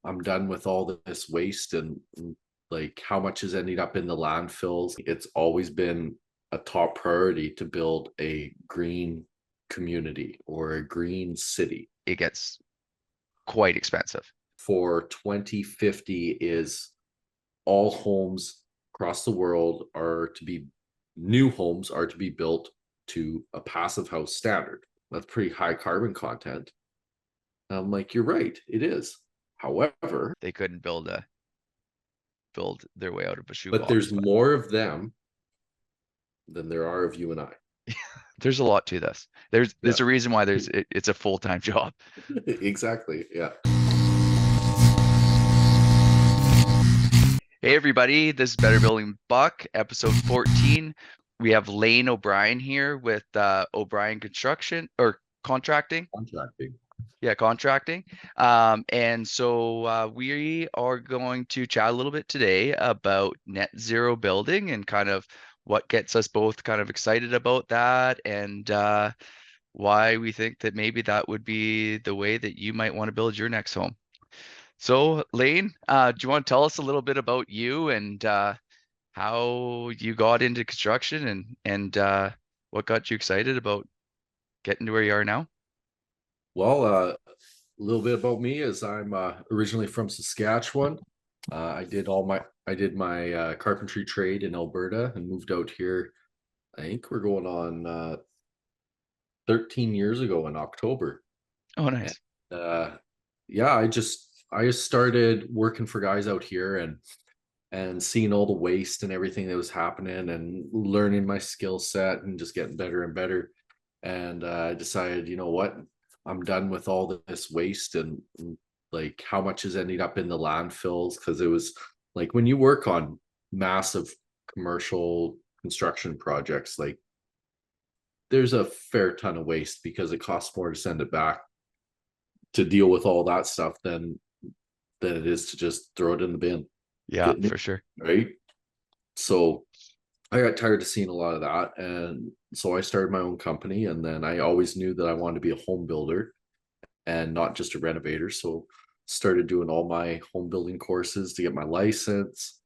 I'm done with all this waste and like how much is ending up in the landfills. It's always been a top priority to build a green community or a green city. It gets quite expensive. For 2050 is all homes across the world are to be new homes are to be built to a passive house standard. That's pretty high carbon content. I'm like, you're right, it is. However, They couldn't build their way out of a but there's shoebox, but more of them than there are of you and I. there's a lot to this. There's Yeah, a reason why it's a full-time job. exactly. Yeah. Hey everybody, this is Better Building Buck, episode 14. We have Lane O'Brien here with O'Brien Construction or Contracting. Contracting. Yeah, contracting. And so we are going to chat a little bit today about net zero building and kind of what gets us both kind of excited about that and why we think that maybe that would be the way that you might want to build your next home. So, Lane, do you want to tell us a little bit about you and how you got into construction and what got you excited about getting to where you are now? Well, a little bit about me is I'm originally from Saskatchewan. I did my carpentry trade in Alberta and moved out here. I think we're going on 13 years ago in October. Oh, And nice. yeah, I just started working for guys out here and seeing all the waste and everything that was happening and learning my skill set and just getting better and better. And I decided, you know what, I'm done with all this waste and like how much is ending up in the landfills, because it was like when you work on massive commercial construction projects, like there's a fair ton of waste because it costs more to send it back to deal with all that stuff than it is to just throw it in the bin. Yeah, Get new, for sure. right? So I got tired of seeing a lot of that. And so I started my own company. And then I always knew that I wanted to be a home builder and not just a renovator. So started doing all my home building courses to get my license.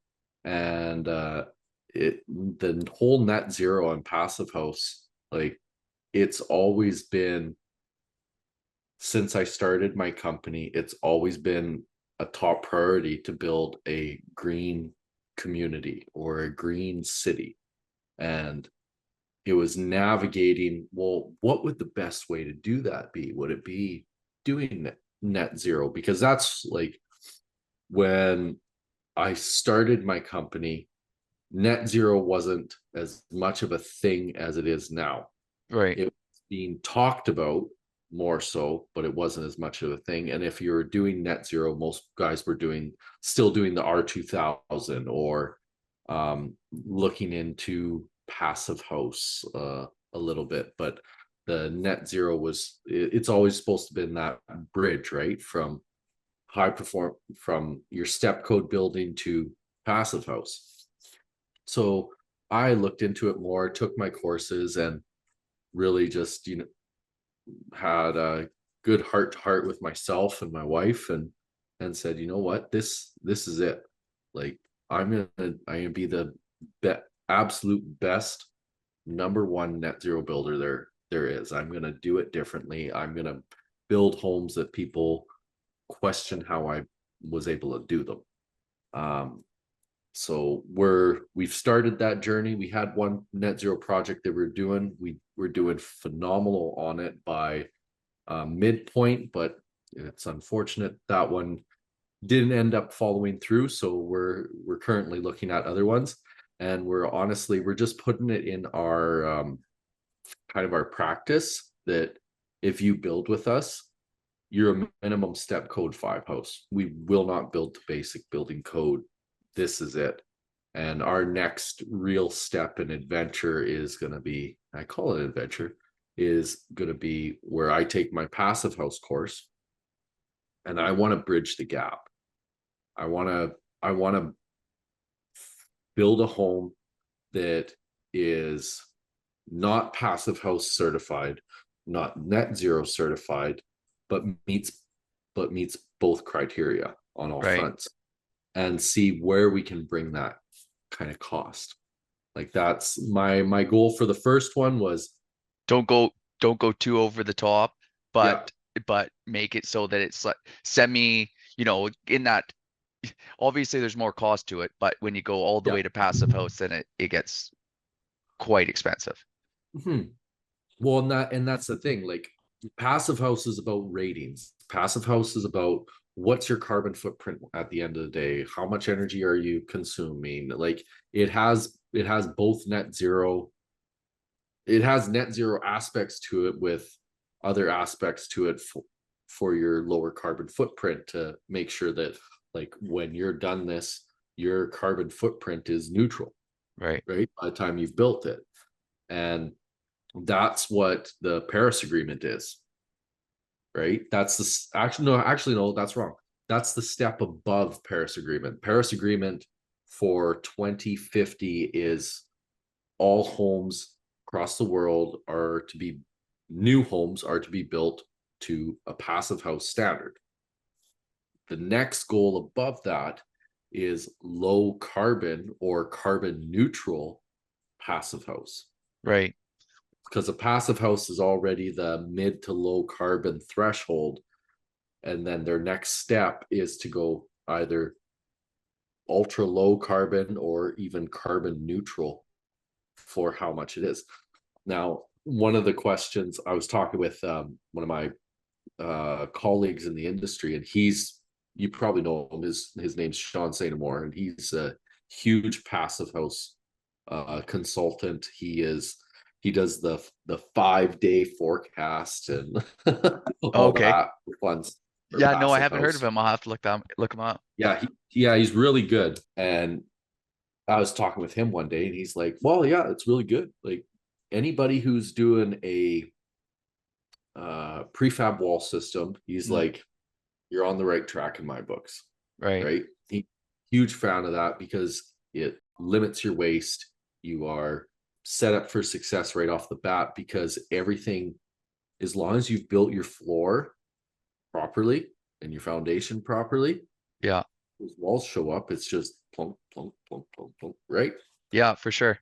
And the whole net zero and passive house, like it's always been, since I started my company, it's always been a top priority to build a green community or a green city. And it was navigating, well, what would the best way to do that be? Would it be doing net zero? Because that's like when I started my company, net zero wasn't as much of a thing as it is now. Right. It was being talked about more so, but it wasn't as much of a thing. And if you're doing net zero, most guys were still doing the R2000 or looking into passive house a little bit. But the net zero it's always supposed to be that bridge, right? From your step code building to passive house. So I looked into it more, took my courses, and really just had a good heart to heart with myself and my wife, and said, you know what, this is it. Like I'm gonna be the absolute best number one net zero builder there is. I'm gonna do it differently. I'm gonna build homes that people question how I was able to do them. So we've started that journey. We had one net zero project that we're doing phenomenal on it by midpoint, but it's unfortunate that one didn't end up following through. So we're currently looking at other ones, and we're just putting it in our kind of our practice that if you build with us, you're a minimum step code 5 house. We will not build to basic building code. This is it. And our next real step in adventure is going to be, I call it adventure, is going to be where I take my passive house course and I want to bridge the gap. I want to build a home that is not passive house certified, not net zero certified, but meets both criteria on all Right. fronts and see where we can bring that kind of cost. Like that's my goal for the first one was, Don't go don't go too over the top, yeah. but make it so that it's like semi, in that obviously there's more cost to it, but when you go all the Yeah. way to passive house, then it gets quite expensive. Hmm. Well, and that's the thing. Like passive house is about ratings. Passive house is about what's your carbon footprint at the end of the day. How much energy are you consuming? Like it has both net zero. It has net zero aspects to it with other aspects to it for your lower carbon footprint to make sure that like when you're done this, your carbon footprint is neutral, Right. right? By the time you've built it. And that's what the Paris Agreement is, right? That's the actually no, that's wrong. That's the step above Paris Agreement. Paris Agreement for 2050 is all homes across the world are to be new homes are to be built to a passive house standard. The next goal above that is low carbon or carbon neutral passive house, Right. because a passive house is already the mid to low carbon threshold. And then their next step is to go either ultra low carbon or even carbon neutral for how much it is. Now, one of the questions I was talking with one of my colleagues in the industry, and you probably know him, his name's Sean St. Amour, and he's a huge passive house consultant. He does the 5-day forecast and all Okay. that fun for Yeah, no, I passive haven't heard of house. him. I'll have to look him up. Yeah, he's really good. And I was talking with him one day, and he's like, "Well, yeah, it's really good. Like anybody who's doing a prefab wall system, he's Mm, like, you're on the right track in my books, right. right? Huge fan of that because it limits your waste. You are set up for success right off the bat because everything, as long as you've built your floor properly and your foundation properly, Yeah. those walls show up. It's just plunk, plunk, plunk, plunk, plunk, right? Yeah, for sure.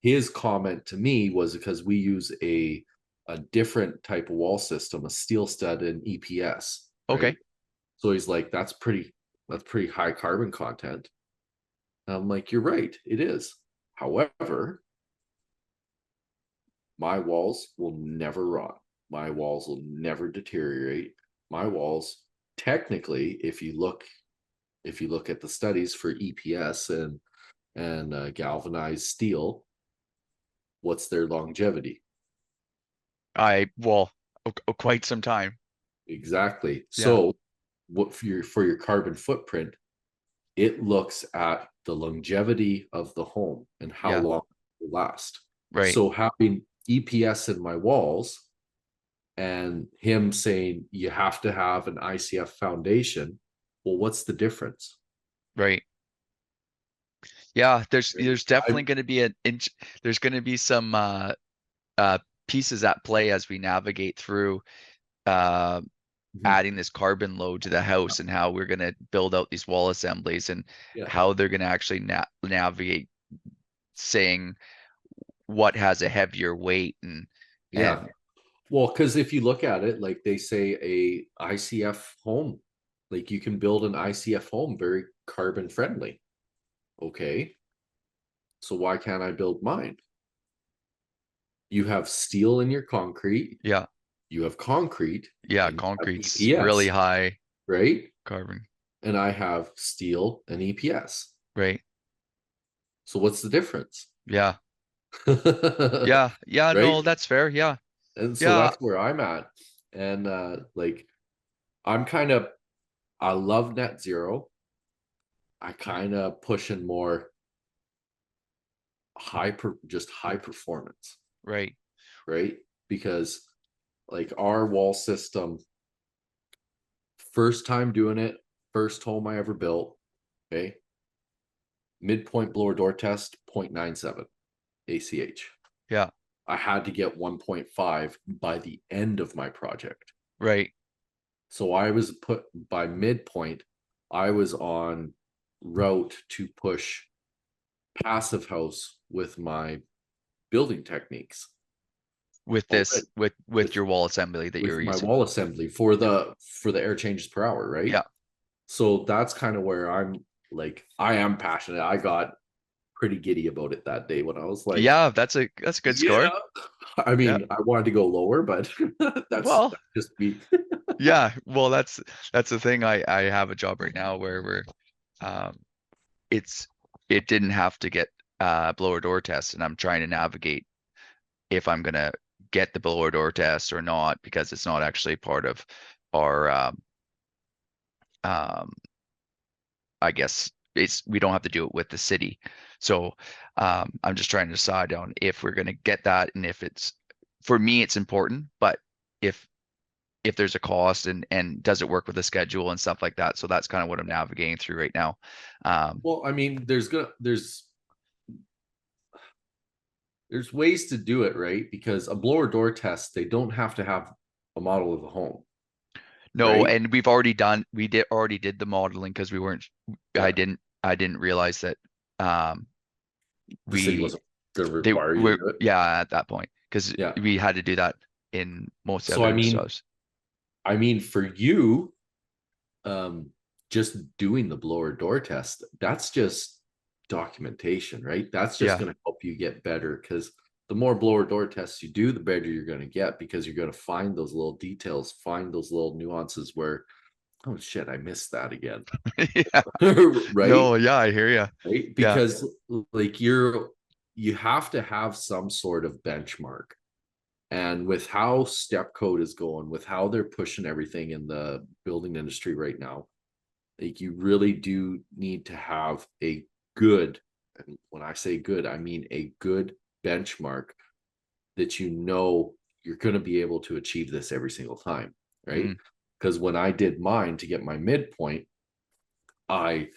His comment to me was because we use a different type of wall system, a steel stud and EPS, right? Okay. So he's like, that's pretty high carbon content. And I'm like, you're right, it is. However, my walls will never rot. My walls will never deteriorate. My walls, technically, if you look at the studies for EPS and galvanized steel, what's their longevity? Well, quite some time. Exactly. Yeah. So, what for your carbon footprint, it looks at the longevity of the home and how Yeah. long it will last. Right. So having EPS in my walls and him saying you have to have an ICF foundation, well, what's the difference? Right. Yeah, there's I definitely going to be there's going to be some uh pieces at play as we navigate through uh adding this carbon load to the house and how we're going to build out these wall assemblies and yeah, how they're going to actually navigate saying what has a heavier weight yeah. and Well, because if you look at it, like they say a ICF home, like you can build an ICF home very carbon friendly. Okay. So why can't I build mine? You have steel in your concrete, yeah, you have concrete, yeah, and you have concrete's really EPS, high right? carbon, And I have steel and EPS. right? So what's the difference? Yeah. Yeah, yeah, Right? no, that's fair. Yeah. And so Yeah, that's where I'm at. And like I'm kind of I love net zero. I kind of pushing more just high performance, right. right? Because like our wall system, first time doing it, first home I ever built, okay, midpoint blower door test 0.97 ACH. Yeah, I had to get 1.5 by the end of my project. right. So I was put by midpoint, I was on route to push passive house with my building techniques with this already, with with your wall assembly that you were my using. wall assembly for the air changes per hour, right? Yeah. So that's kind of where I'm like, I am passionate. I got pretty giddy about it that day when I was like, Yeah, that's a good yeah. score. I Yeah. mean, I wanted to go lower, but Well, that's just me. yeah. Well, that's the thing. I have a job right now where we're um it's it didn't have to get blower door test, and I'm trying to navigate if I'm gonna get the blower door test or not, because it's not actually part of our um I guess we don't have to do it with the city. So I'm just trying to decide on if we're gonna get that, and if it's, for me it's important, but if there's a cost, and does it work with the schedule and stuff like that. So that's kind of what I'm navigating through right now. Well, I mean, there's ways to do it, right? Because a blower door test, they don't have to have a model of the home, No, right? and we did already did the modeling because we weren't, Yeah. I didn't realize that um The city we wasn't going to they require you to were, do it. yeah, at that point, because Yeah. we had to do that in most So other jobs. I mean, for you, um, just doing the blower door test, that's just documentation, right? That's just Yeah. going to help you get better because the more blower door tests you do, the better you're going to get because you're going to find those little details, find those little nuances where, oh shit, I missed that again. Yeah. Right? No, yeah, I hear you. Right? Yeah. Because like you have to have some sort of benchmark. And with how step code is going, with how they're pushing everything in the building industry right now, like you really do need to have a good, and when I say good, I mean a good benchmark that you know you're going to be able to achieve this every single time, right? Mm, Because when I did mine to get my midpoint, I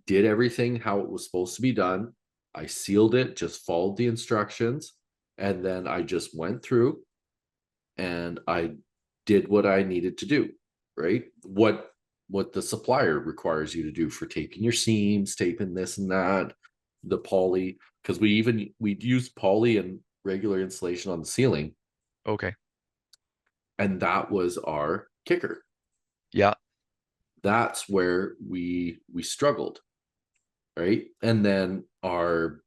did everything how it was supposed to be done. I sealed it, just followed the instructions, and then I just went through and I did what I needed to do, right? What the supplier requires you to do for taping your seams, taping this and that, the poly, because we use poly and regular insulation on the ceiling, okay. and that was our kicker. Yeah. That's where we struggled, right? And then our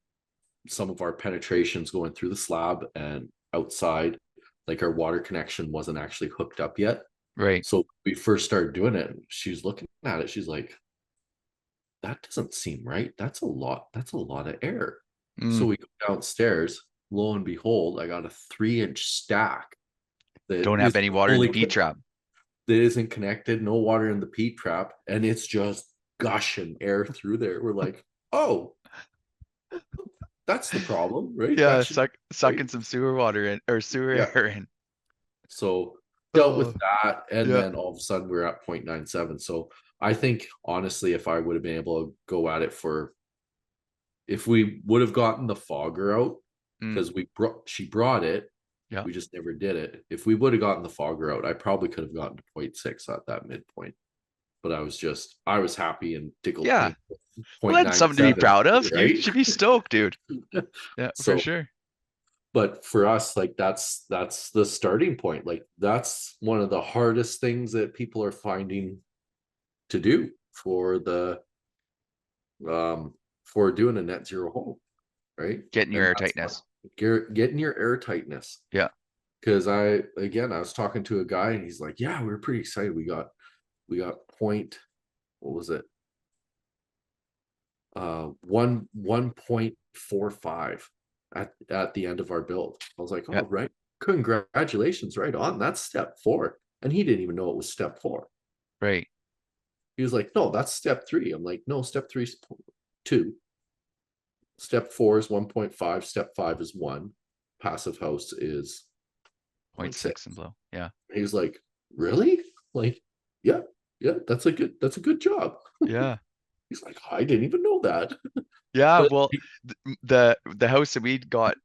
some of our penetrations going through the slab and outside, like our water connection wasn't actually hooked up yet. Right. So we first started doing it. She's looking at it. She's like, that doesn't seem right. That's a lot. That's a lot of air. So Mm, we go downstairs. Lo and behold, I got a 3-inch stack that don't have is any water in the only P trap. that isn't connected, no water in the P trap, and it's just gushing air through there. We're like, oh, that's the problem, right? Yeah, That should right. sucking some sewer water in, or sewer Yeah. air in. So dealt with Oh, that, and yeah. then all of a sudden we're at 0.97. So I think honestly, if I would have been able to go at it for, if we would have gotten the fogger out, Mm, because she brought it, yeah. we just never did it. If we would have gotten the fogger out, I probably could have gotten to 0.6 at that midpoint. But I was happy and tickled Yeah. pink with Well, that's something to be 0.97, proud of. You right? should be stoked, dude. Yeah, for So sure. but for us, like that's the starting point. Like that's one of the hardest things that people are finding to do um for doing a net zero home, right? Getting your And air that's tightness. getting your air tightness. Yeah. Because I was talking to a guy and he's like, yeah, we were pretty excited. We got point, what was it? 1.45 at the end of our build. I was like, Yeah. oh right, congratulations, right on. That's step 4. And he didn't even know it was step 4. Right. He was like, no, that's step 3. I'm like, no, step 3 is 2. Step 4 is 1.5. Step 5 is 1. Passive house is Point 0.6. six and below. Yeah. He was like, really? Like, yeah, yeah, that's a good job. Yeah. He's like, I didn't even know that. Yeah. But Well, the house that we got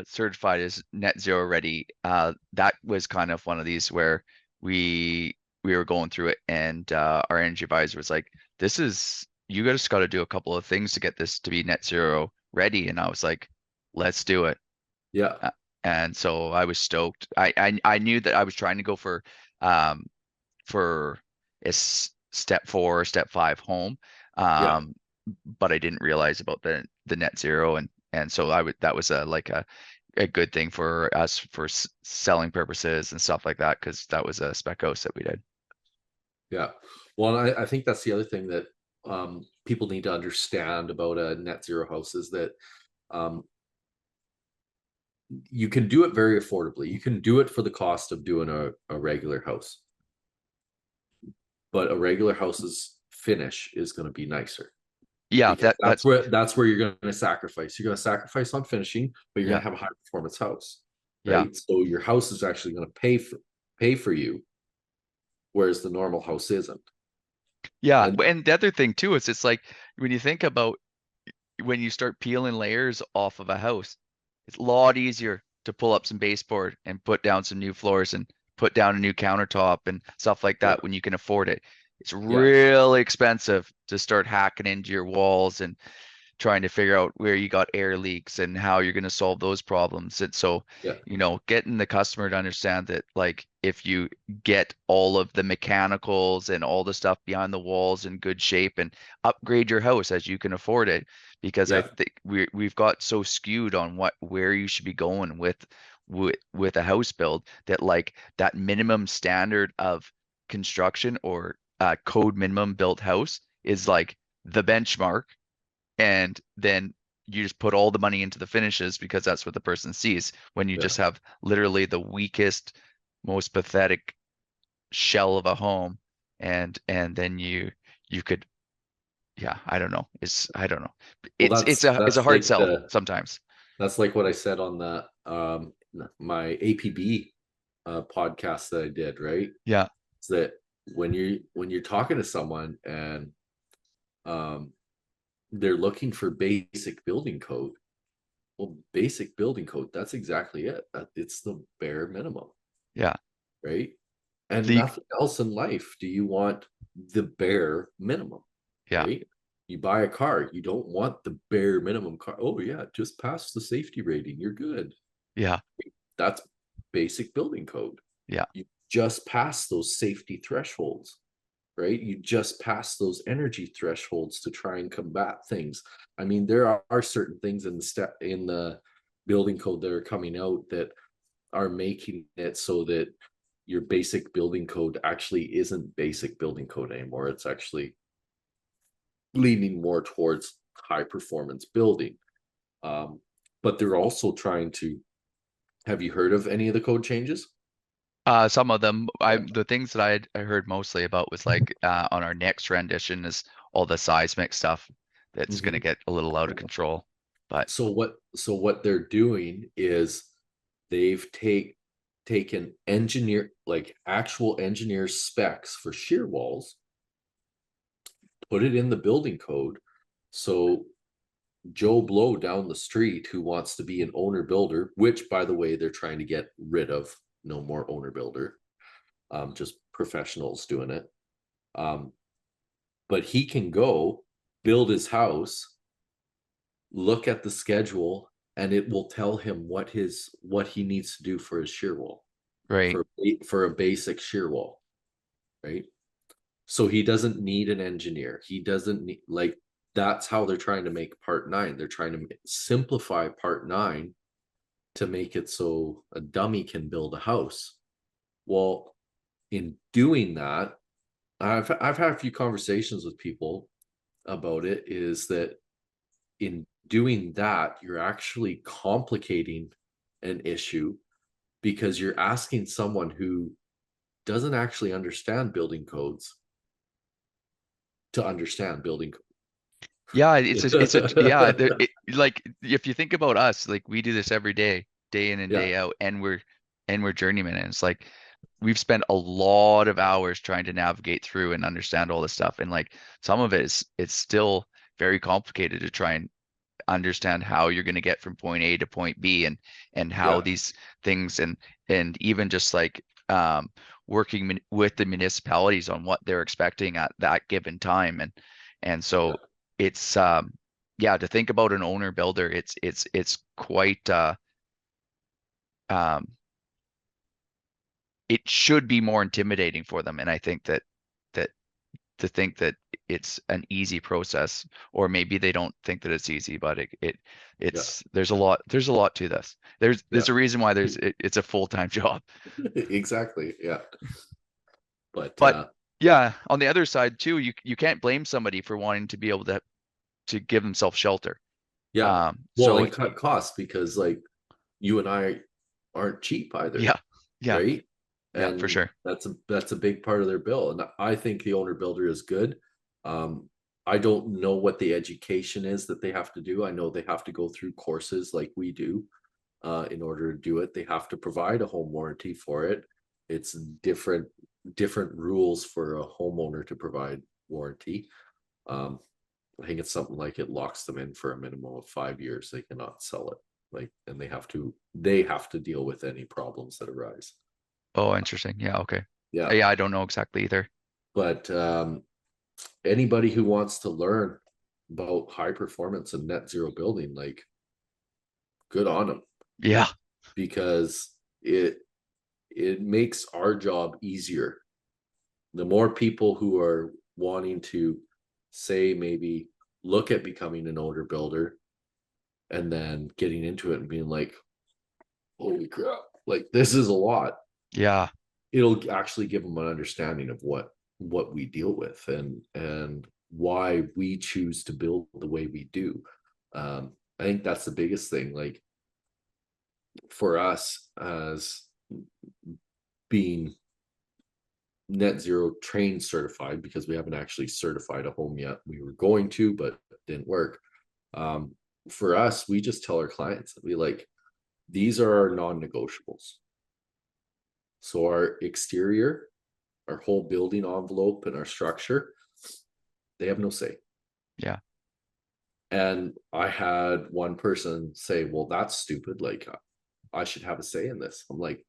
certified as net zero ready, that was kind of one of these where we we were going through it, and our energy advisor was like, this is, you guys got to do a couple of things to get this to be net zero ready. And I was like, let's do it. Yeah. Uh, and so I was stoked. I knew that I was trying to go um for step 4 or step 5 home. Yeah. Um, but I didn't realize about the net zero, and so I would, that was a good thing for us for selling purposes and stuff like that, because that was a spec house that we did. Yeah. Well, I think that's the other thing that people need to understand about a net zero house is that um, you can do it very affordably. You can do it for the cost of doing a regular house, but a regular house's finish is going to be nicer Yeah, because that's that's where you're going to sacrifice. You're going to sacrifice on finishing, but you're going yeah, to have a high performance house, yeah. right? So your house is actually going to pay for you, whereas the normal house isn't. Yeah, And and the other thing too is, it's like when you think about, when you start peeling layers off of a house, it's a lot easier to pull up some baseboard and put down some new floors and put down a new countertop and stuff like yeah, that when you can afford it. It's yeah, really expensive to start hacking into your walls and trying to figure out where you got air leaks and how you're going to solve those problems. And so, yeah, getting the customer to understand that, like, if you get all of the mechanicals and all the stuff behind the walls in good shape and upgrade your house as you can afford it, because I yeah, think we've got so skewed on where you should be going with a house build, that like that minimum standard of construction, or code minimum built house, is like the benchmark, and then you just put all the money into the finishes because that's what the person sees, when you yeah. just have literally the weakest, most pathetic shell of a home. And then you could, yeah, I don't know, I don't know, Well, it's a that's hard like sell the sometimes. that's like what I said on the my APB podcast that I did, right? Yeah, Is that when you're talking to someone and um they're looking for basic building code, well, basic building code, that's exactly it. It's the bare minimum, yeah, right? And the nothing else in life do you want the bare minimum, yeah, right? You buy a car, you don't want the bare minimum car. Oh yeah, just pass the safety rating, you're good. yeah, That's basic building code. yeah, You just pass those safety thresholds, right? You just pass those energy thresholds to try and combat things. I mean, there are certain things in the building code that are coming out that are making it so that your basic building code actually isn't basic building code anymore. It's actually leaning more towards high performance building. Um, but they're also trying to. Have you heard of any of the code changes? some of them, the things that I heard mostly about was like, on our next rendition, is all the seismic stuff that's going to Mhm. get a little out of control. But So what they're doing is they've taken actual engineer specs for shear walls, put it in the building code. So Joe Blow down the street who wants to be an owner builder, which by the way, they're trying to get rid of, no more owner builder, just professionals doing it. Um, but he can go build his house, look at the schedule, and it will tell him what he needs to do for his shear wall, right, for a basic shear wall, right? So he doesn't need an engineer. He doesn't need, like, that's how they're trying to make part 9. They're trying to simplify part 9 to make it so a dummy can build a house. Well, in doing that, I've had a few conversations with people about it, is that in doing that, you're actually complicating an issue because you're asking someone who doesn't actually understand building codes to understand building yeah, it's a yeah, code. like, if you think about us, like, we do this every day, day in and Yeah, day out, and we're journeymen, and it's like we've spent a lot of hours trying to navigate through and understand all this stuff, and like some of it is, it's still very complicated to try and understand how you're going to get from point A to point B, and how yeah, these things, and even just like, working with the municipalities on what they're expecting at that given time. And Yeah. so it's yeah, to think about an owner builder, it's quite um it should be more intimidating for them. And I think that to think that it's an easy process, or maybe they don't think that it's easy, but Yeah. it's there's a lot to this. There's Yeah. a reason why it's a full-time job. Exactly. Yeah. But But yeah, on the other side too, you can't blame somebody for wanting to be able to give themselves shelter. yeah. Well, So and cut costs because like you and I aren't cheap either, yeah, yeah, right? yeah, for And sure. that's a big part of their bill. And I think the owner builder is good. Um, I don't know what the education is that they have to do. I know they have to go through courses like we do in order to do it. They have to provide a home warranty for it. It's different rules for a homeowner to provide warranty. Um, I think it's something like it locks them in for a minimum of 5 years. They cannot sell it. Like, and they have to deal with any problems that arise. Oh, interesting. Yeah, okay. Yeah. Yeah, I don't know exactly either. But anybody who wants to learn about high performance and net zero building, like good on them, Yeah, because it makes our job easier. The more people who are wanting to say maybe look at becoming an owner builder and then getting into it and being like, holy crap, like this is a lot. yeah. It'll actually give them an understanding of what we deal with and why we choose to build the way we do. I think that's the biggest thing. Like for us as being net zero train certified, because we haven't actually certified a home yet. We were going to, but it didn't work. Um, for us, we just tell our clients that we like these are our non-negotiables. So our exterior, our whole building envelope, and our structure, they have no say. Yeah. And I had one person say, well, that's stupid. Like, I should have a say in this. I'm like,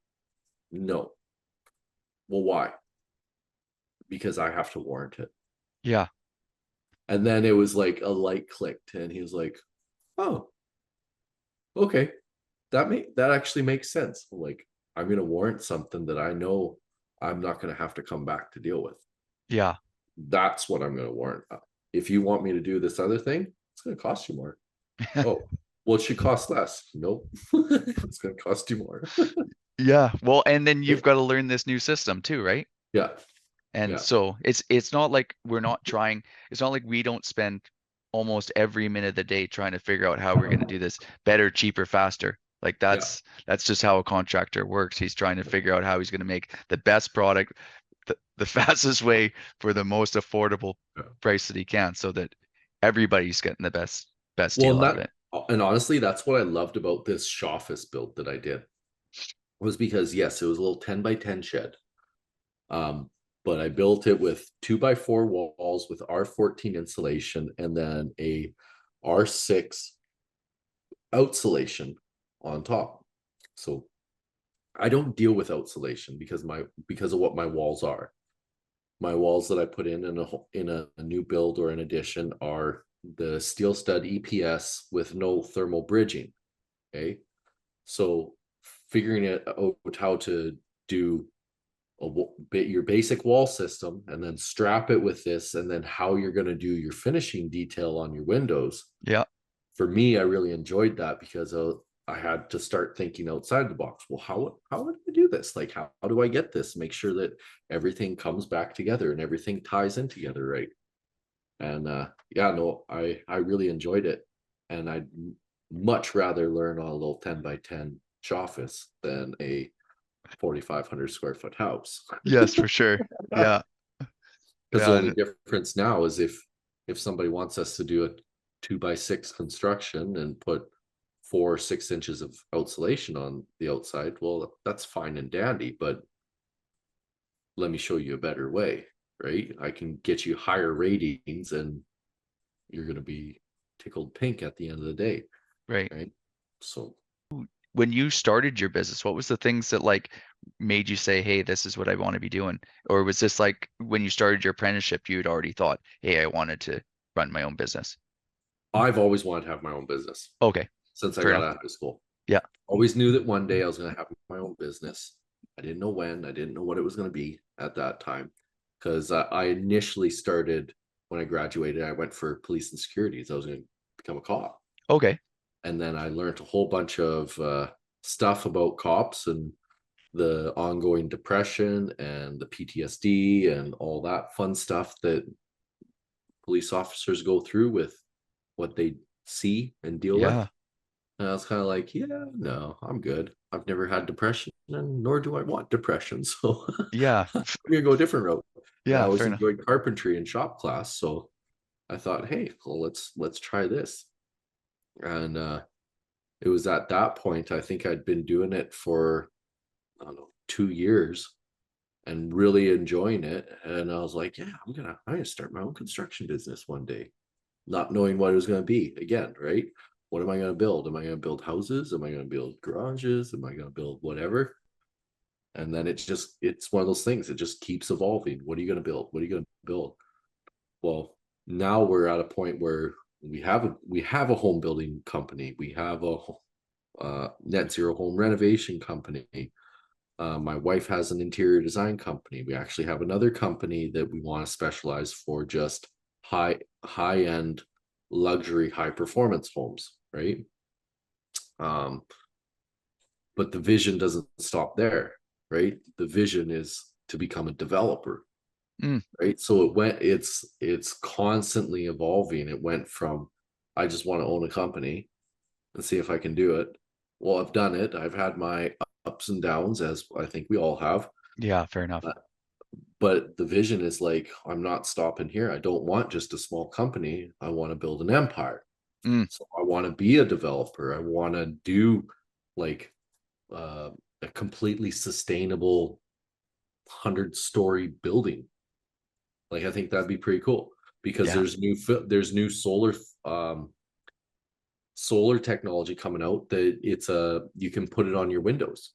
no. Well, why? Because I have to warrant it. Yeah. And then it was like a light clicked, and he was like, oh, okay. That actually makes sense. I'm like, I'm gonna warrant something that I know I'm not gonna have to come back to deal with. Yeah. That's what I'm gonna warrant. If you want me to do this other thing, it's gonna cost you more. Oh, well, it should cost less. Nope. It's gonna cost you more. Yeah. Well, and then you've got to learn this new system too, right? Yeah, And yeah, so it's not like we're not trying, it's not like we don't spend almost every minute of the day trying to figure out how we're going to do this better, cheaper, faster. Like yeah. that's just how a contractor works. He's trying to figure out how he's going to make the best product the fastest way for the most affordable Yeah. price that he can, so that everybody's getting the best Well, deal and out of it. honestly, that's what I loved about this Shoffice build that I did was because yes, it was a little 10 by 10 shed. Um, but I built it with 2x4 walls with R14 insulation and then a R6 outsulation on top. So I don't deal with outsulation because of what my walls are. My walls that I put in a new build or an addition are the steel stud EPS with no thermal bridging. Okay, so figuring it out how to do your basic wall system and then strap it with this, and then how you're going to do your finishing detail on your windows. Yeah. For me, I really enjoyed that because I had to start thinking outside the box. Well, how would I do this? Like, how do I get this? Make sure that everything comes back together and everything ties in together, right? And yeah, no, I really enjoyed it, and I'd much rather learn on a little 10 by 10 office than a 4,500 square foot house. Yes, for sure. Yeah. Because the Yeah. only difference now is if somebody wants us to do a 2x6 construction and put 4 or 6 inches of outsulation on the outside, well, that's fine and dandy, but let me show you a better way, right? I can get you higher ratings and you're going to be tickled pink at the end of the day, Right. right? So When you started your business, what was the things that like made you say, hey, this is what I want to be doing? Or was this like when you started your apprenticeship, you'd already thought, hey, I wanted to run my own business? I've always wanted to have my own business Okay, since I fair got enough. out of high school. Yeah. Always knew that one day I was going to have my own business. I didn't know when, I didn't know what it was going to be at that time. Because I initially started when I graduated, I went for police and security. So I was going to become a cop. Okay. And then I learned a whole bunch of stuff about cops and the ongoing depression and the PTSD and all that fun stuff that police officers go through with what they see and deal with. Yeah. And I was kind of like, yeah, no, I'm good. I've never had depression, and nor do I want depression. So Yeah. I'm gonna go a different route. And I Yeah. always Fair enough. enjoyed carpentry in shop class, so I thought, hey, well, let's try this. And it was at that point I think I'd been doing it for I don't know 2 years and really enjoying it. And I was like, yeah, I'm gonna start my own construction business one day, not knowing what it was gonna be again, right? What am I gonna build? Am I gonna build houses? Am I gonna build garages? Am I gonna build whatever? And then it's one of those things. It just keeps evolving. What are you gonna build? What are you gonna build? Well, now we're at a point where we have a home building company. We have a net zero home renovation company. My wife has an interior design company. We actually have another company that we want to specialize for just high end luxury high performance homes, right? Um, but the vision doesn't stop there, right? The vision is to become a developer, Mm, right? So it's constantly evolving. It went from I just want to own a company and see if I can do it. Well, I've done it. I've had my ups and downs, as I think we all have. yeah. Fair enough. Uh, But the vision is like, I'm not stopping here. I don't want just a small company. I want to build an empire. Mm, So I want to be a developer. I want to do like a completely sustainable 100-story building. Like I think that'd be pretty cool because yeah. there's new solar technology coming out that you can put it on your windows,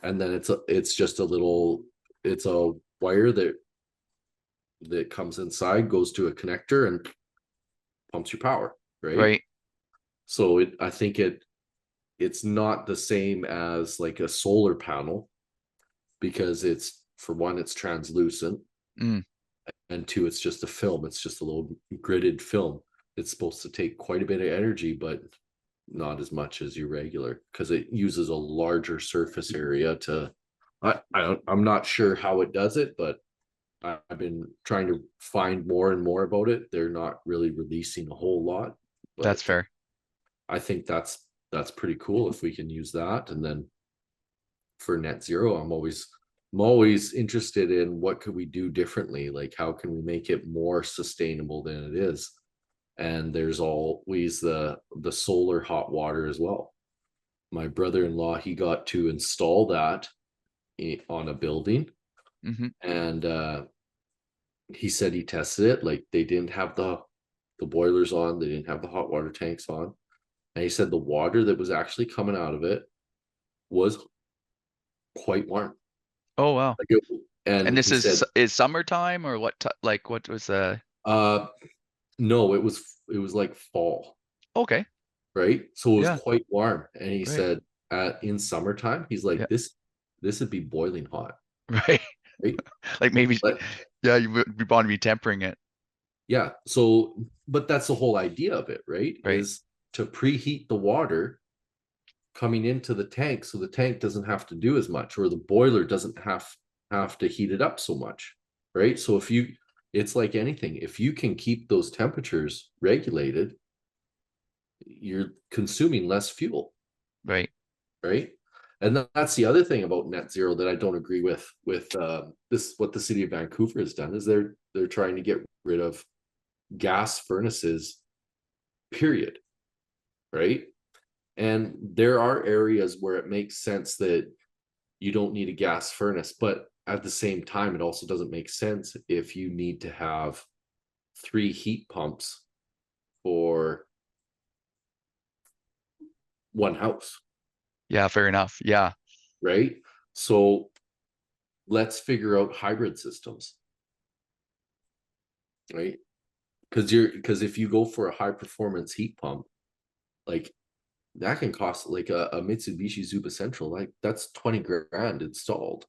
and then it's just it's a wire that comes inside, goes to a connector, and pumps your power, right? Right. So I think it's not the same as like a solar panel because it's for one, it's translucent, Mm, and two, it's just a film. It's just a little gridded film. It's supposed to take quite a bit of energy, but not as much as your regular because it uses a larger surface area to. I'm not sure how it does it, but I've been trying to find more and more about it. They're not really releasing a whole lot, that's but fair. I think that's pretty cool if we can use that. And then for net zero, I'm always interested in what could we do differently? Like how can we make it more sustainable than it is? And there's always the solar hot water as well. My brother-in-law, he got to install that on a building, Hmm. and he said he tested it. Like they didn't have the boilers on, they didn't have the hot water tanks on, and he said the water that was actually coming out of it was quite warm. Oh wow. Like and And this he said, is summertime or what? Like what was uh, no, it was like fall, Okay. right? So it was Yeah. quite warm, and he Right. said, in summertime, he's Yeah. like, this would be boiling hot, Right. right? Like maybe, But yeah, you want to be tempering it. yeah, so but that's the whole idea of it, right? Right. Is to preheat the water coming into the tank so the tank doesn't have to do as much, or the boiler doesn't have to heat it up so much, right? So if you it's like anything, if you can keep those temperatures regulated, you're consuming less fuel, Right. right? And that's the other thing about net zero that I don't agree with this what the city of Vancouver has done is they're trying to get rid of gas furnaces, period, right? And there are areas where it makes sense that you don't need a gas furnace, but at the same time, it also doesn't make sense if you need to have 3 heat pumps for one house, Yeah. Fair enough. Yeah. right? So let's figure out hybrid systems, right? Because if you go for a high performance heat pump, like that can cost like a Mitsubishi Zuba Central, like that's 20 grand installed,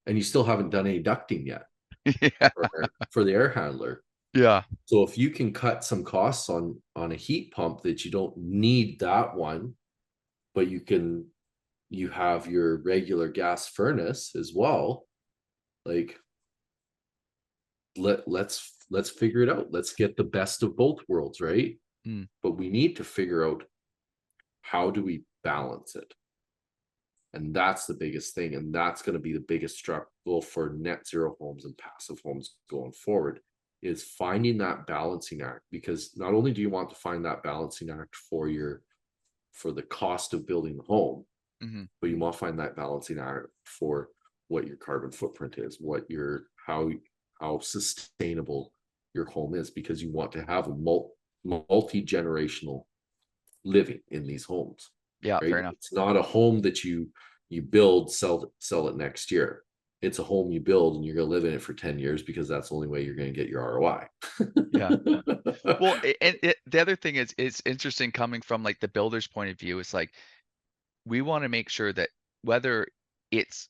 and you still haven't done any ducting yet Yeah. for the air handler. Yeah. So if you can cut some costs on a heat pump that you don't need that one, but you have your regular gas furnace as well, like let's figure it out. Let's get the best of both worlds, right? Mm, But we need to figure out how do we balance it. And that's the biggest thing. And that's going to be the biggest struggle for net zero homes and passive homes going forward, is finding that balancing act. Because not only do you want to find that balancing act for the cost of building the home, hmm but you want to find that balancing act for what your carbon footprint is, what your how sustainable your home is, because you want to have a multi-generational living in these homes, Yeah, fair right? enough. It's not a home that you build, sell it next year. It's a home you build and you're going to live in it for 10 years, because that's the only way you're going to get your ROI. Yeah. Well, the other thing is, it's interesting coming from like the builder's point of view. It's like we want to make sure that whether it's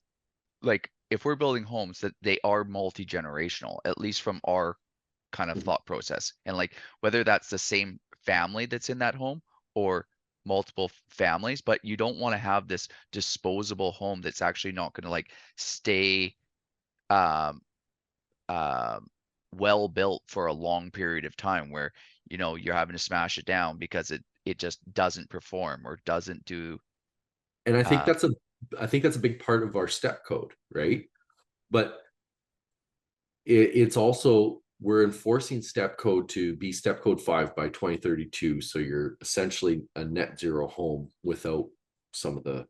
like if we're building homes, that they are multi-generational, at least from our kind of thought process. And like whether that's the same family that's in that home or multiple families, but you don't want to have this disposable home that's actually not going to like stay um um well built for a long period of time, where you're having to smash it down because it just doesn't perform or doesn't do And uh I think that's a big part of our step code, right? But it's also, we're enforcing step code to be step code 5 by 2032. So you're essentially a net zero home without some of the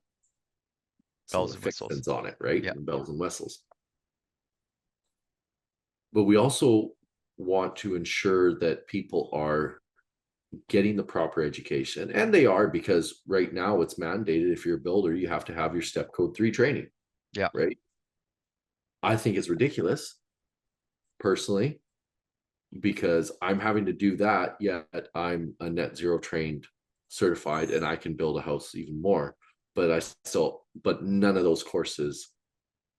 bells and whistles. fixings on it, right? Yeah. And bells and whistles. But we also want to ensure that people are getting the proper education, and they are, because right now it's mandated, if you're a builder you have to have your step code 3 training, Yeah. right? I think it's ridiculous personally, because I'm having to do that, yet I'm a net zero trained certified and I can build a house even more. But none of those courses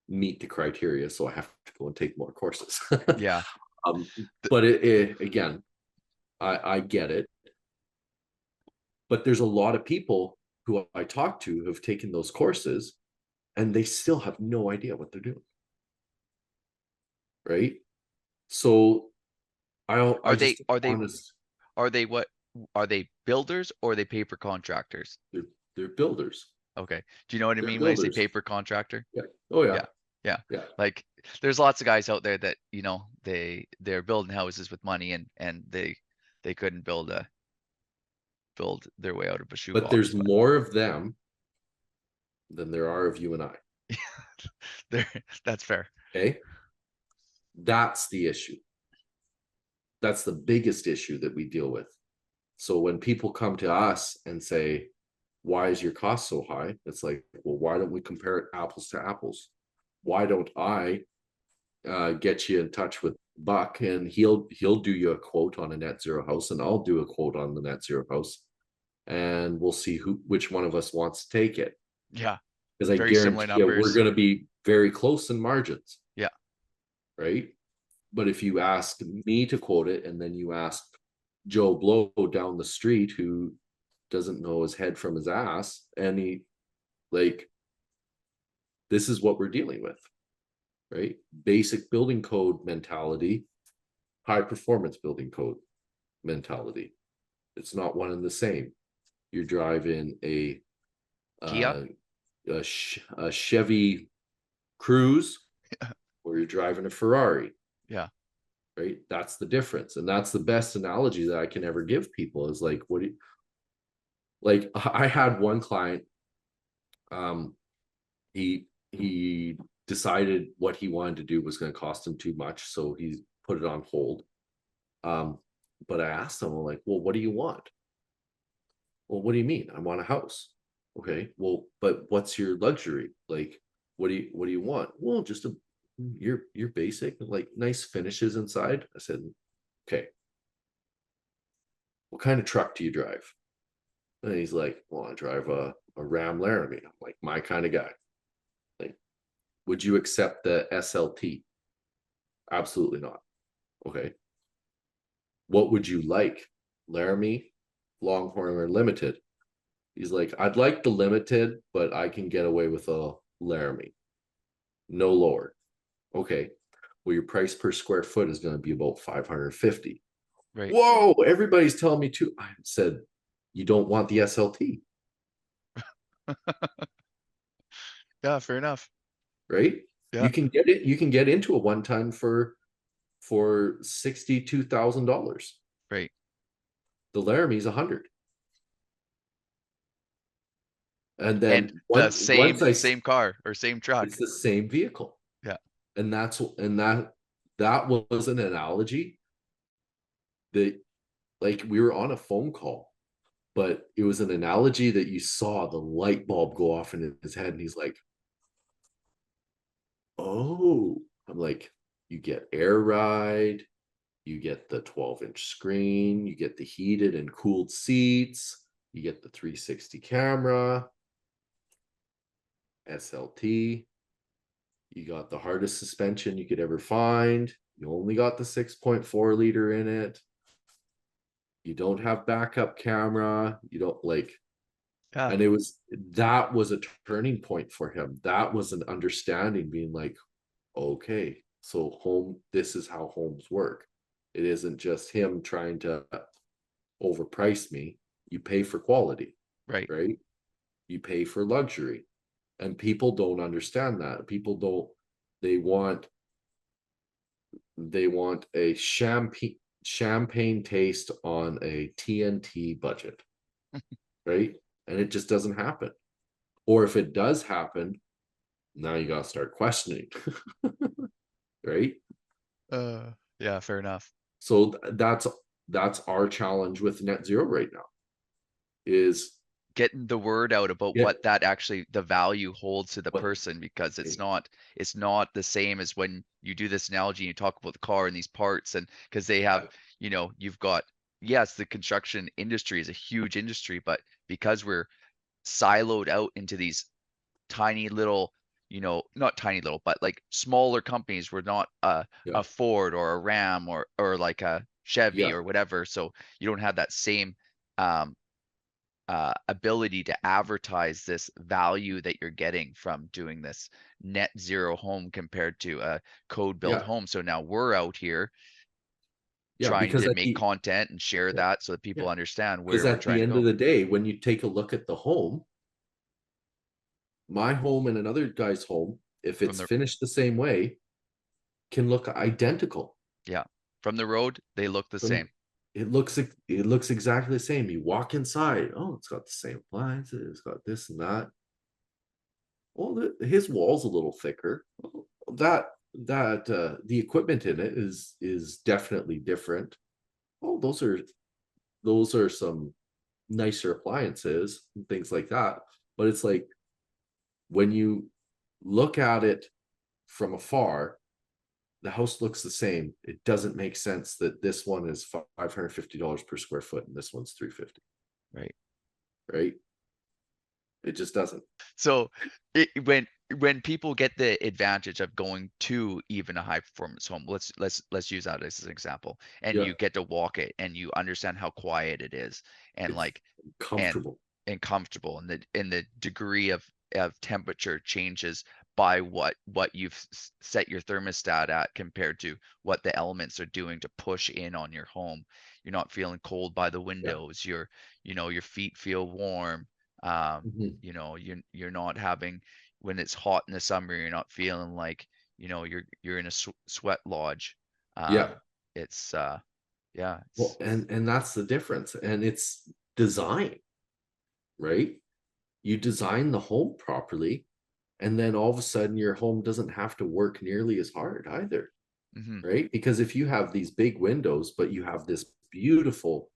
meet the criteria, so I have to go and take more courses. Yeah. um, Th- but again, I get it. But there's a lot of people who I talk to who have taken those courses and they still have no idea what they're doing. Right. So I are they just are they honest, are they what are they builders or are they paper contractors? they're they're builders. Okay. Do you know what I They're mean when I say builders. paper contractor? Yeah. Oh yeah. Yeah. Yeah. Yeah. Like there's lots of guys out there that, they're building houses with money, and they couldn't build their way out of a But shoebox, there's but more of them than there are of you and I. there that's fair. Okay. That's the issue. That's the biggest issue that we deal with. So when people come to us and say, why is your cost so high? It's like, well, why don't we compare it apples to apples? Why don't I get you in touch with Buck, and he'll do you a quote on a net zero house, and I'll do a quote on the net zero house, and we'll see which one of us wants to take it. Yeah. Because I Very similar guarantee you we're numbers. going to be very close in margins, Yeah. right? But if you ask me to quote it, and then you ask Joe Blow down the street who doesn't know his head from his ass, and like, this is what we're dealing with, right? Basic building code mentality, high performance building code mentality. It's not one and the same. You're driving Kia. uh, a Chevy Cruze, or you're driving a Ferrari, Yeah. right? That's the difference, and that's the best analogy that I can ever give people. Is like, what do you, like? I had one client. Um, he decided what he wanted to do was going to cost him too much, so he put it on hold. But I asked him, I'm like, well, what do you want? Well, what do you mean? I want a house. Okay, well, but what's your luxury? Like, what do you want? Well, just your basic, like nice finishes inside. I said, okay, what kind of truck do you drive? And he's like, well, I drive a Ram Laramie. I'm like, my kind of guy. Like, would you accept the SLT? Absolutely not. Okay. What would you like? Laramie, Longhorn, or Limited? He's like, I'd like the Limited, but I can get away with a Laramie. No lower. Okay. Well, your price per square foot is going to be about 550. Right. Whoa, everybody's telling me to. I said, you don't want the SLT, Yeah, fair enough. right? Yeah, You can get it, you can get into a one ton for $62,000. right. The Laramie's 100. And And then the once same car or same truck. it's the same vehicle. Yeah. And that was an analogy that, like, we were on a phone call, but it was an analogy that you saw the light bulb go off in his head, and he's like, oh. I'm like, you get air ride, you get the 12-inch screen, you get the heated and cooled seats, you get the 360 camera, SLT, you got the hardest suspension you could ever find, you only got the 6.4 liter in it, you don't have backup camera, you don't like. Yeah. And that was a turning point for him. That was an understanding, being like, okay, so this is how homes work. It isn't just him trying to overprice me. You pay for quality, Right. right? You pay for luxury. And people don't understand that. People don't, they want a champagne taste on a TNT budget, right? And it just doesn't happen. Or if it does happen, now you got to start questioning, right? Yeah, fair enough. So that's our challenge with net zero right now is Getting the word out about get what that actually the value holds to the what person, because it's not the same as when you do this analogy and you talk about the car and these parts, and because they have, you've got, yes, the construction industry is a huge industry, but because we're siloed out into these tiny little, not tiny little, but like smaller companies. We're not yeah, a Ford or a Ram or like a Chevy yeah, or whatever. So you don't have that same um, ability to advertise this value that you're getting from doing this net zero home compared to a code build yeah, home. So now we're out here yeah, trying because to at make the content and share yeah, that so that yeah, people understand because where we're at trying the to end of go. the day, when you take a look at the home, my home and another guy's home, if From it's the finished the same way, can look identical. Yeah, from the road, they look the From same. it looks exactly the same. You walk inside, oh, it's got the same appliances, it's got this and that. Well, his wall's a little thicker. The equipment in it is definitely different. Oh, those are some nicer appliances and things like that. But it's like, when you look at it from afar, the house looks the same. It doesn't make sense that this one is $550 per square foot and this one's 350, Right. right? It just doesn't. So when people get the advantage of going to even a high performance home, let's use that as an example, and Yeah, you get to walk it and you understand how quiet it is, and it's like and comfortable. and comfortable, and the degree of temperature changes by what you've set your thermostat at compared to what the elements are doing to push in on your home. You're not feeling cold by the Yeah. windows. Your feet feel warm. um Mhm. you're not having, when it's hot in the summer, you're not feeling like, you're in a sweat lodge. Yeah. It's yeah, Well, it's and that's the difference. And it's design, right? You design the home properly, and then all of a sudden your home doesn't have to work nearly as hard either, hmm right? Because if you have these big windows, but you have this beautiful,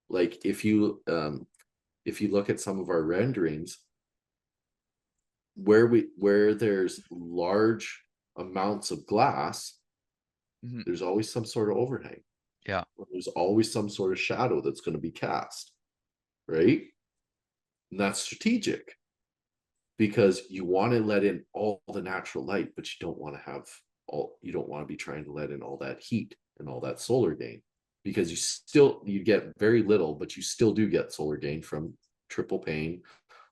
like, if you look at some of our renderings, where there's large amounts of glass, Mhm. there's always some sort of overhang. Yeah. There's always some sort of shadow that's going to be cast, right? And that's strategic because you want to let in all the natural light, but you don't want to be trying to let in all that heat and all that solar gain, because you get very little, but you still do get solar gain from triple pane,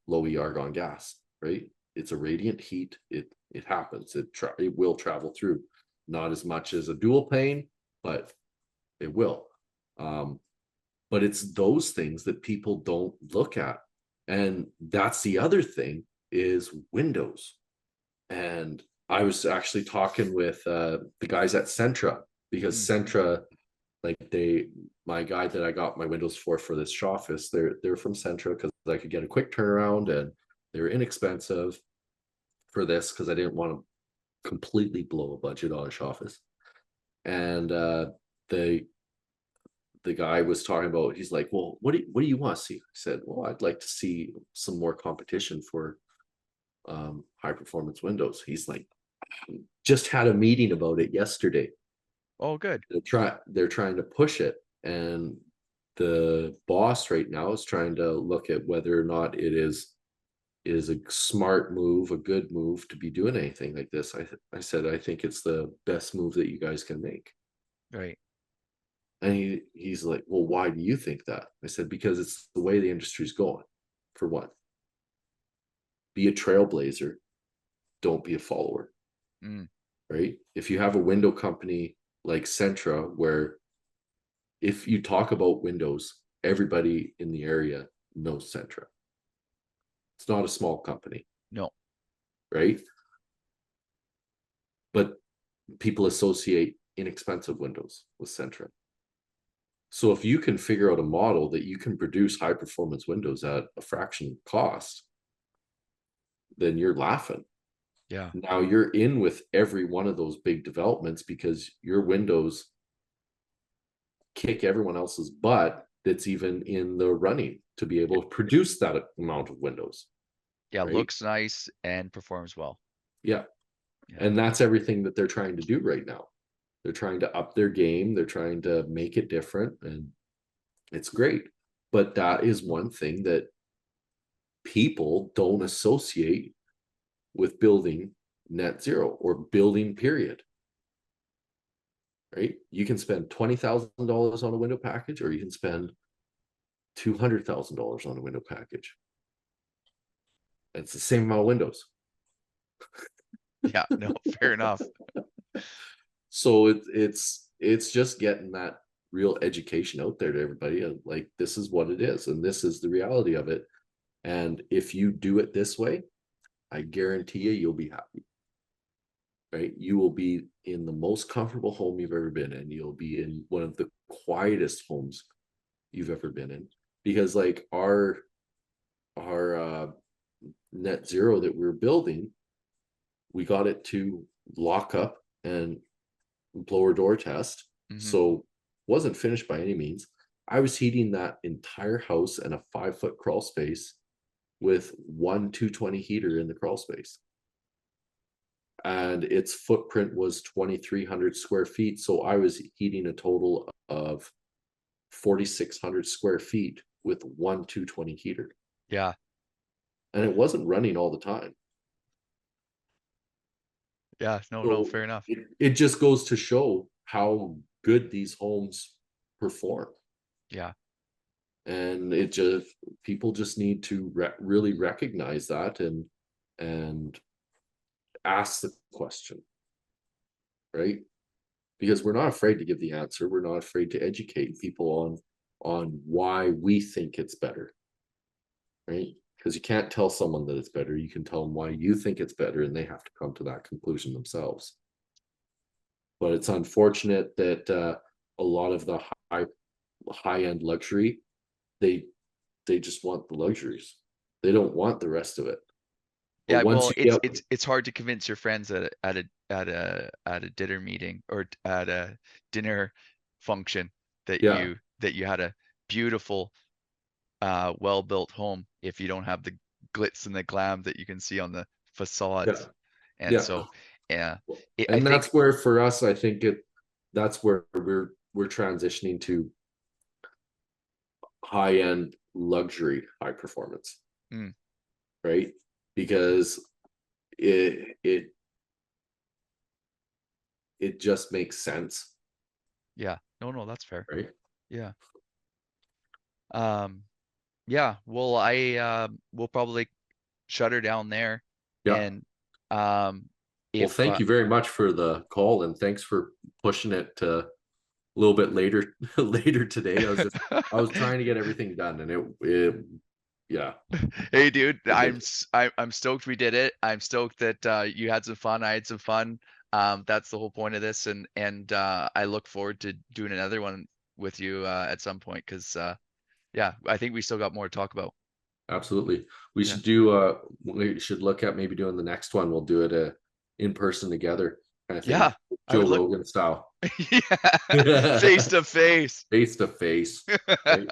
low E argon gas, right? It's a radiant heat. It happens. It will travel through, not as much as a dual pane, but it will. Um, but it's those things that people don't look at. And that's the other thing, is windows. And I was actually talking with the guys at Centra, because Mm. Centra, like my guy that I got my windows for this office, they're from Centra because I could get a quick turnaround and they were inexpensive for this because I didn't want to completely blow a budget on a office. And the the guy was talking about, he's like, well, what do you want to see? I said, well, I'd like to see some more competition for high performance windows. He's like, just had a meeting about it yesterday. Oh, good. They're trying to push it, and the boss right now is trying to look at whether or not it is a smart move, a good move to be doing anything like this. I said I think it's the best move that you guys can make. Right. And he's like, well, why do you think that? I said, because it's the way the industry's going. For one, be a trailblazer, don't be a follower. Mm. Right? If you have a window company like Centra, where if you talk about windows, everybody in the area knows Centra. It's not a small company, No. right? But people associate inexpensive windows with Centra. So if you can figure out a model that you can produce high performance windows at a fraction cost, then you're laughing. Yeah. Now you're in with every one of those big developments because your windows kick everyone else's butt that's even in the running to be Yeah. able to produce that amount of windows, Yeah. right? Looks nice and performs well. Yeah. Yeah. And that's everything that they're trying to do right now. They're trying to up their game, they're trying to make it different, and it's great. But that is one thing that people don't associate with building net zero or building, period. Right? You can spend $20,000 on a window package, or you can spend $200,000 on a window package. It's the same amount of windows. Yeah. No, fair enough. So it's just getting that real education out there to everybody, and like, this is what it is and this is the reality of it. And if you do it this way, I guarantee you'll be happy. Right? You will be in the most comfortable home you've ever been in. You'll be in one of the quietest homes you've ever been in, because like our net zero that we're building, we got it to lock up and blower door test. Hmm. So wasn't finished by any means. I was heating that entire house and a 5 foot crawl space with one 220 heater in the crawl space. And its footprint was 2,300 square feet. So I was heating a total of 4,600 square feet with one 220 heater. Yeah. And it wasn't running all the time. Yeah. No, no, So fair enough. it just goes to show how good these homes perform. Yeah. And it just, people just need to really recognize that and ask the question, right? Because we're not afraid to give the answer, we're not afraid to educate people on why we think it's better, right? Because you can't tell someone that it's better, you can tell them why you think it's better, and they have to come to that conclusion themselves. But it's unfortunate that a lot of the high end luxury, they they just want the luxuries, they don't want the rest of it. But Yeah. once Well, you it's get, it's it's hard to convince your friends at a dinner meeting or at a dinner function that yeah, you had a beautiful well-built home if you don't have the glitz and the glam that you can see on the facades. Yeah. And Yeah. so, yeah, I And think, that's where for us, I think that's where we're transitioning to high end luxury, high performance, mm, right? Because it it it just makes sense, yeah, no, that's fair. right? Yeah. Um, yeah, well, we'll probably shut her down there. Yeah. And um, Well, if thank you very much for the call, and thanks for pushing it to a little bit later later today. I was trying to get everything done, and it yeah, Hey, dude, we did. I'm stoked we did it. I'm stoked that you had some fun. I had some fun. That's the whole point of this, and I look forward to doing another one with you at some point because yeah, I think we still got more to talk about. Absolutely. Yeah. We should look at maybe doing the next one. We'll do it in person together kind of thing. Yeah, I Joe would look. Rogan style. Yeah, face to face. Face to face. Right.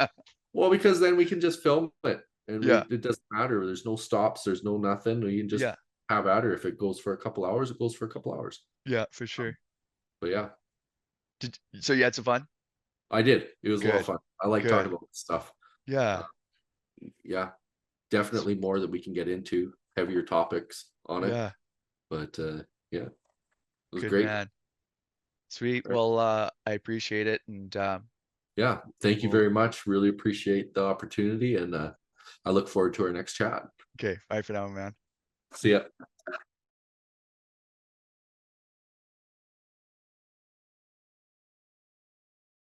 Well, because then we can just film it and Yeah, it doesn't matter. There's no stops, there's no nothing. We can just yeah, have at her. If it goes for a couple hours, it goes for a couple hours. yeah, for Um, sure. but yeah, So you had some fun? I did. It was a lot of Good, fun. I like talking good. about this stuff. Uh, Yeah, yeah, definitely more that we can get into, heavier topics on it. yeah, But yeah, it was good great. man. Sweet. All right. Well, I appreciate it, and Yeah, thank you we'll. very much. Really appreciate the opportunity, and I look forward to our next chat. Okay, bye for now, man. See ya.